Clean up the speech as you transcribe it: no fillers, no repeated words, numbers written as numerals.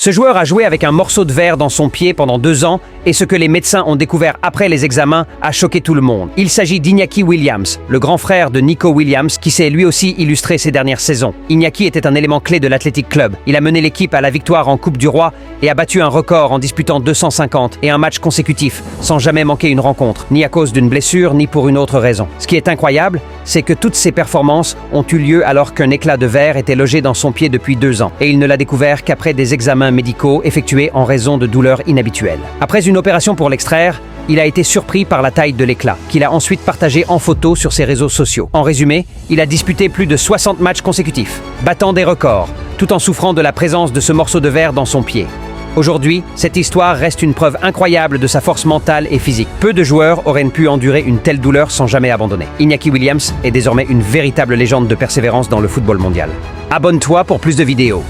Ce joueur a joué avec un morceau de verre dans son pied pendant 2 ans et ce que les médecins ont découvert après les examens a choqué tout le monde. Il s'agit d'Iñaki Williams, le grand frère de Nico Williams, qui s'est lui aussi illustré ces dernières saisons. Iñaki était un élément clé de l'Athletic Club. Il a mené l'équipe à la victoire en Coupe du Roi et a battu un record en disputant 250 et un match consécutif, sans jamais manquer une rencontre, ni à cause d'une blessure, ni pour une autre raison. Ce qui est incroyable, c'est que toutes ces performances ont eu lieu alors qu'un éclat de verre était logé dans son pied depuis 2 ans, et il ne l'a découvert qu'après des examens médicaux effectués en raison de douleurs inhabituelles. Après une opération pour l'extraire, il a été surpris par la taille de l'éclat, qu'il a ensuite partagé en photo sur ses réseaux sociaux. En résumé, il a disputé plus de 60 matchs consécutifs, battant des records, tout en souffrant de la présence de ce morceau de verre dans son pied. Aujourd'hui, cette histoire reste une preuve incroyable de sa force mentale et physique. Peu de joueurs auraient pu endurer une telle douleur sans jamais abandonner. Iñaki Williams est désormais une véritable légende de persévérance dans le football mondial. Abonne-toi pour plus de vidéos.